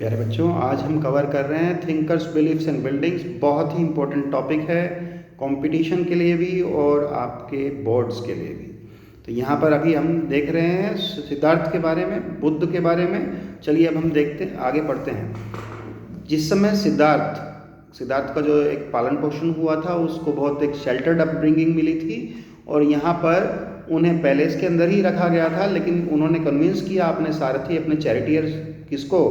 प्यारे बच्चों, आज हम कवर कर रहे हैं थिंकर्स बिलीफ्स एंड बिल्डिंग्स। बहुत ही इम्पोर्टेंट टॉपिक है कंपटीशन के लिए भी और आपके बोर्ड्स के लिए भी। तो यहाँ पर अभी हम देख रहे हैं सिद्धार्थ के बारे में, बुद्ध के बारे में। चलिए अब हम देखते हैं, आगे पढ़ते हैं। जिस समय सिद्धार्थ का जो एक पालन पोषण हुआ था, उसको बहुत एक शेल्टर्ड अपब्रिंगिंग मिली थी और यहाँ पर उन्हें पैलेस के अंदर ही रखा गया था। लेकिन उन्होंने कन्विंस किया अपने सारथी, अपने चैरिटियर, किसको?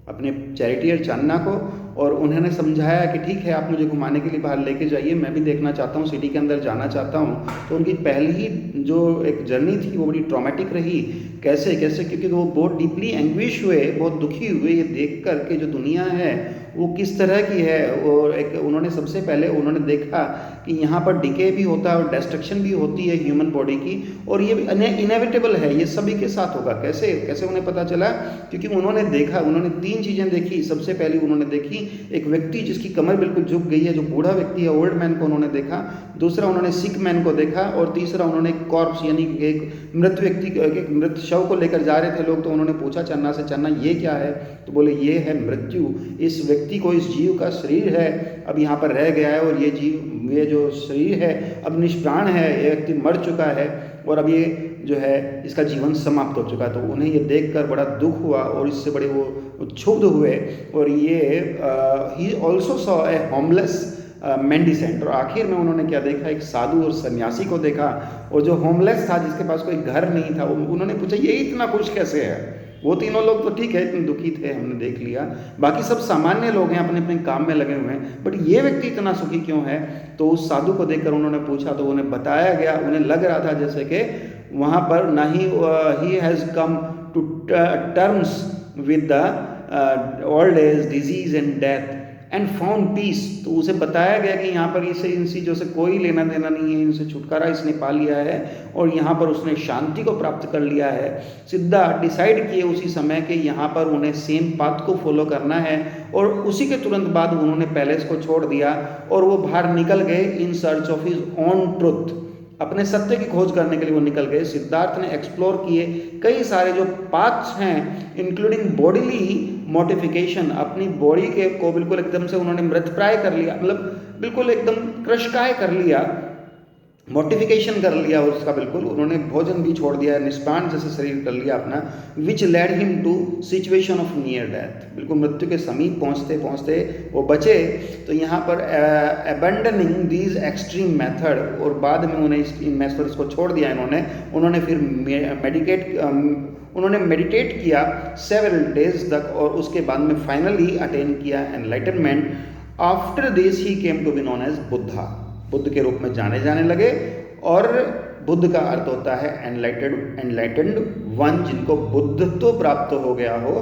अपने चैरिटियर चान्ना को। और उन्होंने समझाया कि ठीक है, आप मुझे घुमाने के लिए बाहर लेके जाइए, मैं भी देखना चाहता हूँ, सिटी के अंदर जाना चाहता हूँ। तो उनकी पहली ही जो एक जर्नी थी वो बड़ी ट्रॉमेटिक रही। कैसे क्योंकि वो बहुत डीपली एंग्विश हुए, बहुत दुखी हुए ये देख कर के जो दुनिया है वो किस तरह की है। और एक उन्होंने सबसे पहले उन्होंने देखा कि यहाँ पर डिके भी होता है और डिस्ट्रक्शन भी होती है ह्यूमन बॉडी की, और ये इनएविटेबल है, ये सभी के साथ होगा। कैसे उन्हें पता चला? क्योंकि उन्होंने देखा, उन्होंने 3 चीज़ें देखी। सबसे पहली उन्होंने देखी एक व्यक्ति जिसकी कमर बिल्कुल झुक गई है, जो बूढ़ा व्यक्ति है, ओल्ड मैन को उन्होंने देखा। दूसरा उन्होंने सिक मैन को देखा और तीसरा उन्होंने एक कॉर्प्स यानी एक मृत व्यक्ति, एक मृत शव को लेकर जा रहे थे लोग। तो उन्होंने पूछा चन्ना से, चन्ना ये क्या है? तो बोले ये है मृत्यु। इस व्यक्ति को, इस जीव का शरीर है, अब यहाँ पर रह गया है और ये जीव, ये जो शरीर है अब निष्प्राण है, ये व्यक्ति मर चुका है और अब ये जो है इसका जीवन समाप्त हो चुका है। तो उन्हें ये देखकर बड़ा दुख हुआ और इससे बड़े वो क्षुब्ध हुए। और ये he also saw a homeless mendicant. और आखिर में उन्होंने क्या देखा? एक साधु और सन्यासी को देखा। और जो होमलेस था, जिसके पास कोई घर नहीं था, उन्होंने पूछा ये इतना खुश कैसे है? वो तीनों लोग तो ठीक है, इतने दुखी थे, हमने देख लिया। बाकी सब सामान्य लोग हैं, अपने अपने काम में लगे हुए हैं, बट ये व्यक्ति इतना सुखी क्यों है? तो उस साधु को देखकर उन्होंने पूछा तो उन्हें बताया गया। उन्हें लग रहा था जैसे कि वहाँ पर ना ही has come to terms with the old age, disease and death and found peace. तो उसे बताया गया कि यहाँ पर इसे इन चीज़ों से कोई लेना देना नहीं है, इनसे छुटकारा इसने पा लिया है और यहाँ पर उसने शांति को प्राप्त कर लिया है। सिद्धा डिसाइड किए उसी समय कि यहाँ पर उन्हें सेम पाथ को फॉलो करना है। और उसी के तुरंत बाद उन्होंने पैलेस को छोड़ दिया और वो बाहर निकल गए in search of his own truth. अपने सत्य की खोज करने के लिए वो निकल गए। सिद्धार्थ ने एक्सप्लोर किए कई सारे जो पाथ्स हैं, इंक्लूडिंग बॉडीली मॉडिफिकेशन। अपनी बॉडी के को बिल्कुल एकदम से उन्होंने मृतप्राय कर लिया, मतलब बिल्कुल एकदम क्रशकाय कर लिया, मॉडिफिकेशन कर लिया उसका बिल्कुल। उन्होंने भोजन भी छोड़ दिया, निष्प्राण जैसे शरीर कर लिया अपना। Which led him to situation of near death. बिल्कुल मृत्यु के समीप पहुँचते पहुँचते वो बचे। तो यहाँ पर अबैंडनिंग दीज एक्सट्रीम मेथड, और बाद में उन्हें इन मेथड्स को छोड़ दिया उन्होंने फिर मेडिटेट किया सेवरल डेज तक और उसके बाद में फाइनली अटेन किया enlightenment. After this he came to be known as Buddha. Buddha के रूप में जाने लगे। और बुद्ध का अर्थ होता है एनलाइटेंड वन, जिनको बुद्धत्व प्राप्त हो गया हो।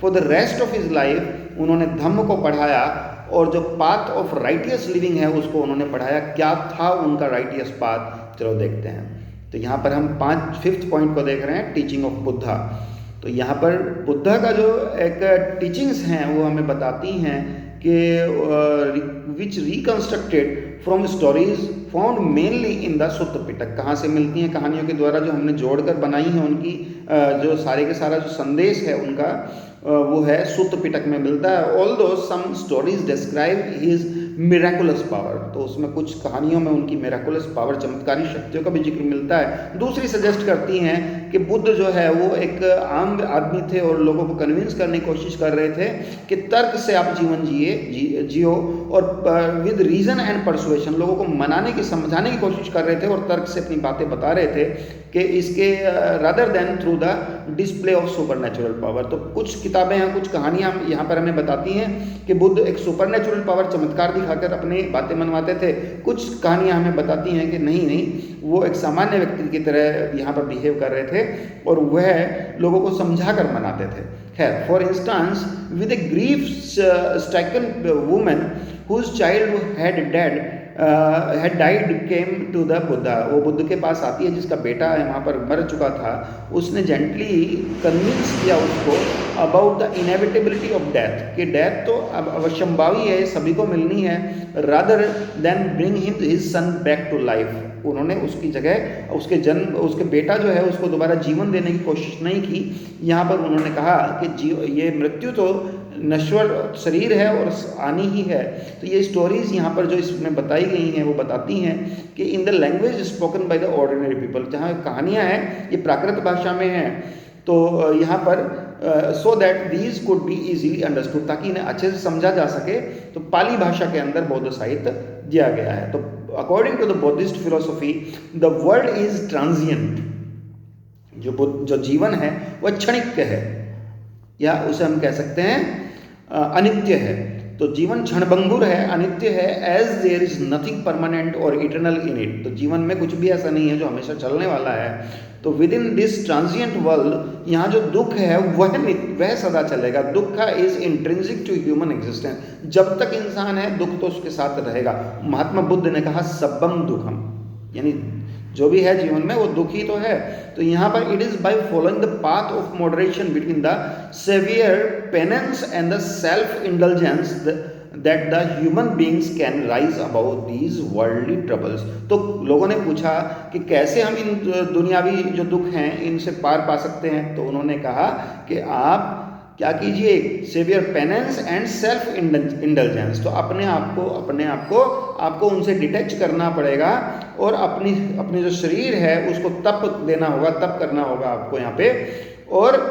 For the rest of his life उन्होंने धम्म को पढ़ाया और जो पाथ ऑफ राइटियस लिविंग है उसको उन्होंने पढ़ाया। क्या था उनका राइटियस पाथ? चलो देखते हैं। तो यहाँ पर हम 5th पॉइंट को देख रहे हैं, टीचिंग ऑफ बुद्धा। तो यहाँ पर बुद्धा का जो एक टीचिंग्स हैं वो हमें बताती हैं कि which reconstructed from stories found mainly in the Sutta Pitaka. कहाँ से मिलती हैं? कहानियों के द्वारा जो हमने जोड़कर बनाई हैं, उनकी जो सारे के सारा जो संदेश है उनका वो है सुत्त पिटक में मिलता है। Although some stories describe his miraculous power. तो उसमें कुछ कहानियों में उनकी मिराकुलस पावर, चमत्कारी शक्तियों का भी जिक्र मिलता है। दूसरी सजेस्ट करती हैं कि बुद्ध जो है वो एक आम आदमी थे और लोगों को कन्विंस करने की कोशिश कर रहे थे कि तर्क से आप जीवन जियो और विद रीजन एंड परसुएशन, लोगों को मनाने की, समझाने की कोशिश कर रहे थे और तर्क से अपनी बातें बता रहे थे कि इसके rather than through the display of supernatural power. तो कुछ किताबें हैं, कुछ कहानियां यहाँ पर हमें बताती हैं कि बुद्ध एक सुपरनेचुरल पावर, चमत्कार दिखाकर अपनी बातें मनवाते थे। कुछ कहानियां हमें बताती हैं कि नहीं, वो एक सामान्य व्यक्ति की तरह यहाँ पर बिहेव कर रहे थे और वह लोगों को समझा कर मनाते थे। खैर, for instance with a grief stricken woman whose child had died came to the Buddha. वो बुद्ध के पास आती है जिसका बेटा वहाँ पर मर चुका था। उसने जेंटली कन्विंस किया उसको about the inevitability of death, कि डेथ तो अब अवश्यंभावी है, सभी को मिलनी है। Rather than bring him his son back to life. उन्होंने उसकी जगह उसके बेटा जो है उसको दोबारा जीवन देने की कोशिश नहीं की। यहाँ पर उन्होंने कहा कि ये मृत्यु तो नश्वर शरीर है और आनी ही है। तो ये स्टोरीज यहाँ पर जो इसमें बताई गई हैं वो बताती हैं कि in the language spoken by the ordinary people, जहाँ कहानियाँ हैं ये प्राकृत भाषा में हैं, तो यहाँ पर so that these could be easily understood, ताकि इन्हें अच्छे से समझा जा सके, तो पाली भाषा के अंदर बौद्ध साहित्य दिया गया है। तो according to the Buddhist philosophy the world is transient, जो जीवन है वह क्षणिक है, या उसे हम कह सकते हैं अनित्य है। तो जीवन क्षणभंगुर है, अनित्य है, as there is nothing permanent और इटर्नल इन इट। तो जीवन में कुछ भी ऐसा नहीं है जो हमेशा चलने वाला है। तो within this transient world, यहाँ जो दुख है वह सदा चलेगा। Dukh is intrinsic to human existence, जब तक इंसान है दुख तो उसके साथ रहेगा। महात्मा बुद्ध ने कहा सब्बम दुखम, यानी जो भी है जीवन में वो दुखी तो है। तो यहाँ पर it is by following the path of moderation between the severe penance and the self indulgence that the human beings can rise above these worldly troubles। तो लोगों ने पूछा कि कैसे हम इन दुनियावी जो दुख हैं इनसे पार पा सकते हैं। तो उन्होंने कहा कि आप क्या कीजिए, severe penance and self indulgence. तो अपने आप को आपको उनसे डिटैच करना पड़ेगा और अपनी जो शरीर है उसको तप देना होगा, तप करना होगा आपको यहाँ पे। और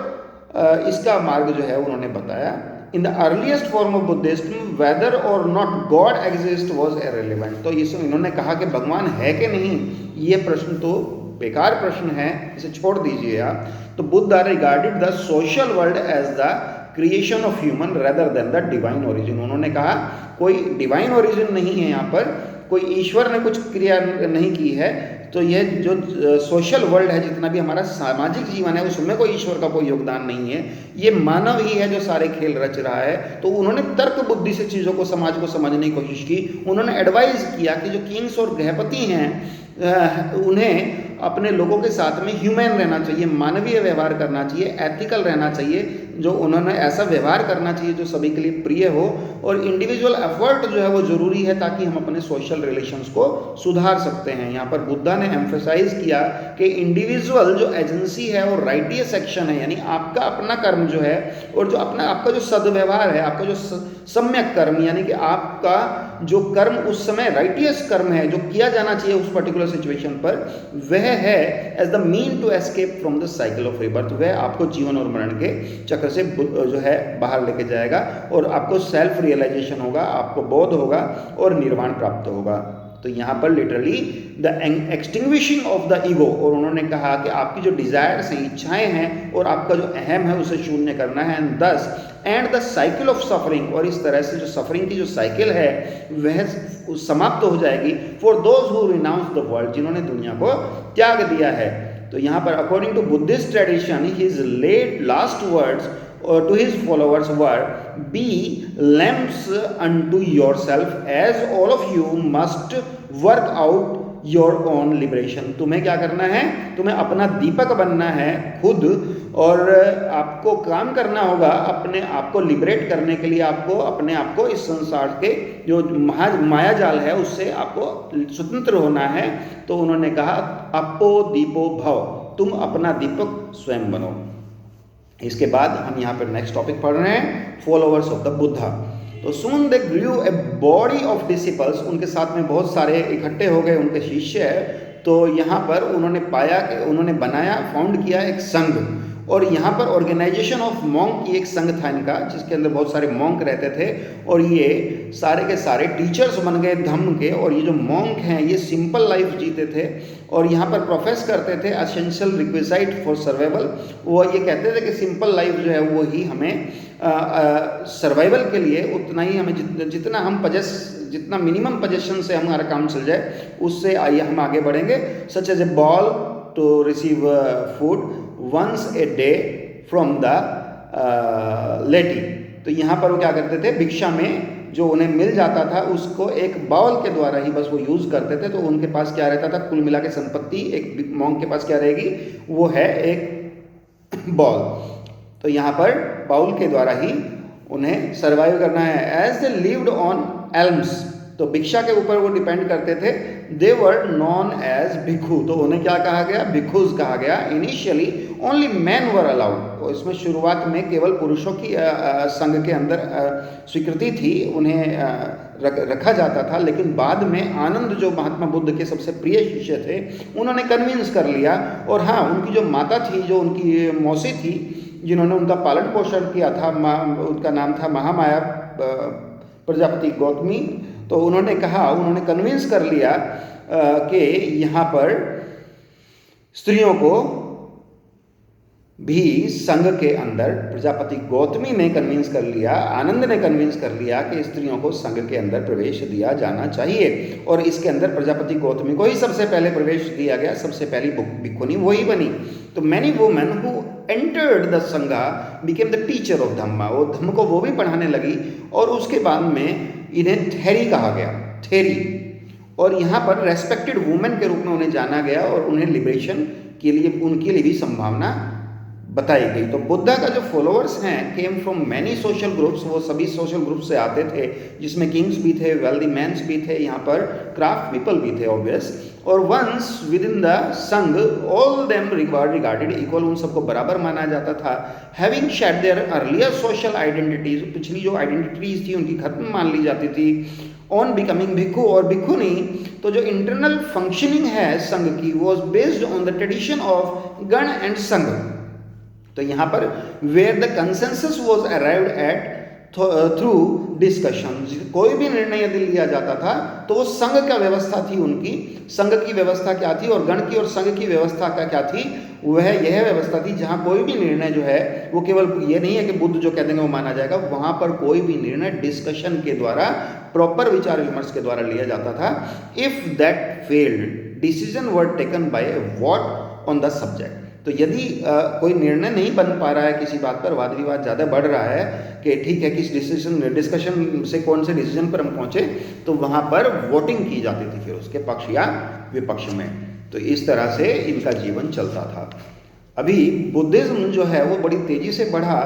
इसका मार्ग जो है उन्होंने बताया। In the earliest form of Buddhism, whether or not God exists was irrelevant। तो इन्होंने कहा कि भगवान है कि नहीं, ये प्रश्न तो बेकार प्रश्न है, इसे छोड़ दीजिए आप। तो Buddha regarded the social world as the creation of human rather than the divine origin. उन्होंने कहा कोई डिवाइन ओरिजिन नहीं है, यहाँ पर कोई ईश्वर ने कुछ क्रिया नहीं की है। तो यह जो सोशल वर्ल्ड है, जितना भी हमारा सामाजिक जीवन है, उसमें कोई ईश्वर का कोई योगदान नहीं है। ये मानव ही है जो सारे खेल रच रहा है। तो उन्होंने तर्क बुद्धि से चीज़ों को, समाज को समझने की कोशिश की। उन्होंने एडवाइज किया कि जो किंग्स और गृहपति हैं उन्हें अपने लोगों के साथ में ह्यूमन रहना चाहिए, मानवीय व्यवहार करना चाहिए, एथिकल रहना चाहिए। जो उन्होंने ऐसा व्यवहार करना चाहिए जो सभी के लिए प्रिय हो, और इंडिविजुअल एफर्ट जो है वो ज़रूरी है ताकि हम अपने सोशल रिलेशंस को सुधार सकते हैं। यहाँ पर बुद्धा ने एम्फेसाइज किया कि इंडिविजुअल जो एजेंसी है वो राइटियस एक्शन है, यानी आपका अपना कर्म जो है, और जो आपका जो सद्व्यवहार है, आपका जो सम्यक कर्म, यानी कि आपका जो कर्म उस समय राइटियस कर्म है जो किया जाना चाहिए उस पर्टिकुलर सिचुएशन पर, वह है as the mean to escape from the cycle of rebirth. वह आपको जीवन और मरण के चक्र से जो है बाहर लेके जाएगा, और आपको सेल्फ रियलाइजेशन होगा, आपको बोध होगा और निर्वाण प्राप्त होगा। तो यहाँ पर literally the extinguishing of the ego, और उन्होंने कहा कि आपकी जो डिजायर्स हैं, इच्छाएं हैं, और आपका जो अहम है उसे शून्य करना है। एंड दस and the cycle of suffering, और इस तरह से जो सफरिंग की जो साइकिल है वह समाप्त हो जाएगी for those who renounce the world, जिन्होंने दुनिया को त्याग दिया है। तो यहाँ पर according to Buddhist tradition his last words to his followers were, be lamps unto yourself as all of you must work out your own liberation। तुम्हें क्या करना है, तुम्हें अपना दीपक बनना है खुद, और आपको काम करना होगा अपने आप को लिबरेट करने के लिए। आपको अपने आप को इस संसार के जो माया जाल है उससे आपको स्वतंत्र होना है। तो उन्होंने कहा अपो दीपो भव, तुम अपना दीपक स्वयं बनो। इसके बाद हम यहाँ पर नेक्स्ट टॉपिक पढ़ रहे हैं, फॉलोअर्स ऑफ द बुद्धा। तो सून दे ग्रू ए बॉडी ऑफ डिसिपल्स, उनके साथ में बहुत सारे इकट्ठे हो गए उनके शिष्य है। तो यहाँ पर उन्होंने पाया कि उन्होंने बनाया, फाउंड किया एक संघ, और यहाँ पर ऑर्गेनाइजेशन ऑफ मॉन्क की एक संघ था इनका, जिसके अंदर बहुत सारे मॉन्क रहते थे, और ये सारे के सारे टीचर्स बन गए धम्म के। और ये जो मॉन्क हैं ये सिंपल लाइफ जीते थे, और यहाँ पर प्रोफेस करते थे एसेंशियल रिक्विजिट फॉर सर्वाइवल। वो ये कहते थे कि सिंपल लाइफ जो है वो ही हमें सर्वाइवल के लिए उतना ही हमें जितना हम जितना मिनिमम पोजेशन से हमारा काम चल जाए उससे हम आगे बढ़ेंगे। Such as a bowl to receive food once a day from the laity. तो यहाँ पर वो क्या करते थे, भिक्षा में जो उन्हें मिल जाता था उसको एक बाउल के द्वारा ही बस वो यूज़ करते थे। तो उनके पास क्या रहता था, कुल मिला के संपत्ति एक मॉन्क के पास क्या रहेगी, वो है एक बॉल। तो यहाँ पर बाउल के द्वारा ही उन्हें सर्वाइव करना है। As they lived on alms, तो भिक्षा के ऊपर वो डिपेंड करते थे। दे वर नॉन एज भिक्षु, तो उन्हें क्या कहा गया, भिक्षुज कहा गया। Initially only man were allowed. और इसमें शुरुआत में केवल पुरुषों की संघ के अंदर स्वीकृति थी, उन्हें रखा जाता था। लेकिन बाद में आनंद जो महात्मा बुद्ध के सबसे प्रिय शिष्य थे, उन्होंने कन्विंस कर लिया। और हाँ, उनकी जो माता थी, जो उनकी मौसी थी, जिन्होंने उनका पालन पोषण किया था, उनका नाम था महामाया प्रजापति गौतमी। तो उन्होंने कन्विंस कर लिया कि यहाँ पर स्त्रियों को भी संघ के अंदर, प्रजापति गौतमी ने कन्विंस कर लिया, आनंद ने कन्विंस कर लिया कि स्त्रियों को संघ के अंदर प्रवेश दिया जाना चाहिए। और इसके अंदर प्रजापति गौतमी को ही सबसे पहले प्रवेश दिया गया, सबसे पहली भिक्षुनी वही बनी। तो many women who entered the संघा बिकेम द टीचर ऑफ धम्मा। वो धम्म को वो भी पढ़ाने लगी, और उसके बाद में इन्हें थेरी कहा गया, थेरी। और यहाँ पर रेस्पेक्टेड वुमेन के रूप में उन्हें जाना गया, और उन्हें लिबरेशन के लिए, उनके लिए भी संभावना बताई गई। तो बुद्धा का जो फॉलोअर्स हैं came from many social groups, वो सभी सोशल ग्रुप से आते थे, जिसमें किंग्स भी थे, वेल्दी मैंस भी थे, यहाँ पर क्राफ्ट पीपल भी थे ऑब्वियस। और वंस विद इन द संघ ऑल देम रिगार्डेड इक्वल, उन सबको बराबर माना जाता था। Having shade there earlier social identities, पिछली जो आइडेंटिटीज थी उनकी खत्म मान ली जाती थी। ऑन बिकमिंग भिक्खु और भिक्खुनी, तो जो इंटरनल फंक्शनिंग है संघ की, was based on the tradition of gana and Sangha. तो यहाँ पर where the consensus was arrived at through discussion, कोई भी निर्णय यदि लिया जाता था तो वो संघ का व्यवस्था थी, उनकी संघ की व्यवस्था क्या थी और गण की और संघ की व्यवस्था क्या थी, वह यह व्यवस्था थी जहाँ कोई भी निर्णय जो है वो केवल ये नहीं है कि बुद्ध जो कह देंगे वो माना जाएगा। वहाँ पर कोई भी निर्णय डिस्कशन के द्वारा, प्रॉपर विचार विमर्श के द्वारा लिया जाता था। If that failed decision were taken by what on the subject. तो यदि कोई निर्णय नहीं बन पा रहा है किसी बात पर, वाद विवाद ज़्यादा बढ़ रहा है कि ठीक है किस डिस्कशन से कौन से डिसीजन पर हम पहुँचे, तो वहाँ पर वोटिंग की जाती थी फिर उसके पक्ष या विपक्ष में। तो इस तरह से इनका जीवन चलता था। अभी बुद्धिज्म जो है वो बड़ी तेज़ी से बढ़ा,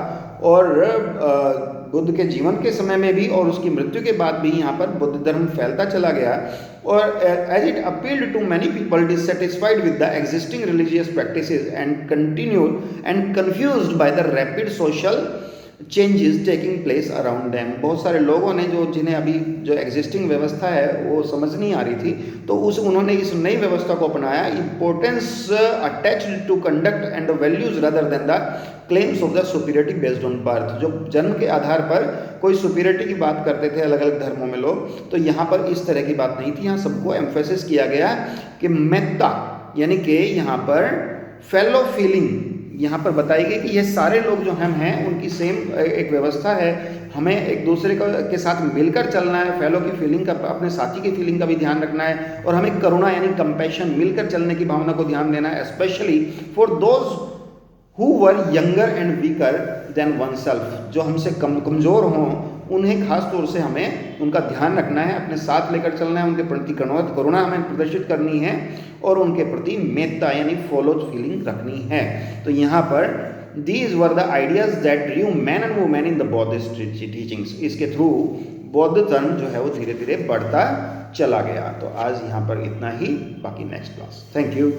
और बुद्ध के जीवन के समय में भी और उसकी मृत्यु के बाद भी यहाँ पर बुद्ध धर्म फैलता चला गया। और as it appealed to many people dissatisfied with the existing religious practices and continued and confused by the rapid social changes taking place around them. बहुत सारे लोगों ने जिन्हें अभी जो एग्जिस्टिंग व्यवस्था है वो समझ नहीं आ रही थी, तो उन्होंने इस नई व्यवस्था को अपनाया। Importance attached to conduct and values rather than the claims of the superiority based on birth. जो जन्म के आधार पर कोई सुपीरियरिटी की बात करते थे अलग अलग धर्मों में लोग, तो यहाँ पर इस तरह की बात नहीं थी। यहाँ सबको एम्फेसिस किया गया कि मेत्ता, यानी कि यहाँ पर फेलो फीलिंग यहाँ पर बताई गई कि ये सारे लोग जो हम हैं उनकी सेम एक व्यवस्था है, हमें एक दूसरे के साथ मिलकर चलना है, फेलो की फीलिंग का, अपने साथी की फीलिंग का भी ध्यान रखना है, और हमें करुणा यानी कंपैशन, मिलकर चलने की भावना को ध्यान देना है, specially for those who were younger and weaker then one self. जो हमसे कमज़ोर हों उन्हें खास तौर से हमें उनका ध्यान रखना है, अपने साथ लेकर चलना है, उनके प्रति करुणा हमें प्रदर्शित करनी है, और उनके प्रति मेत्ता यानी फॉलो फीलिंग रखनी है। तो यहाँ पर these were the ideas that ड्रीव man and women in the Buddhist teachings. इसके थ्रू बौद्ध धर्म जो है वो धीरे धीरे बढ़ता चला गया। तो आज यहाँ पर इतना ही, बाकी नेक्स्ट क्लास। Thank you.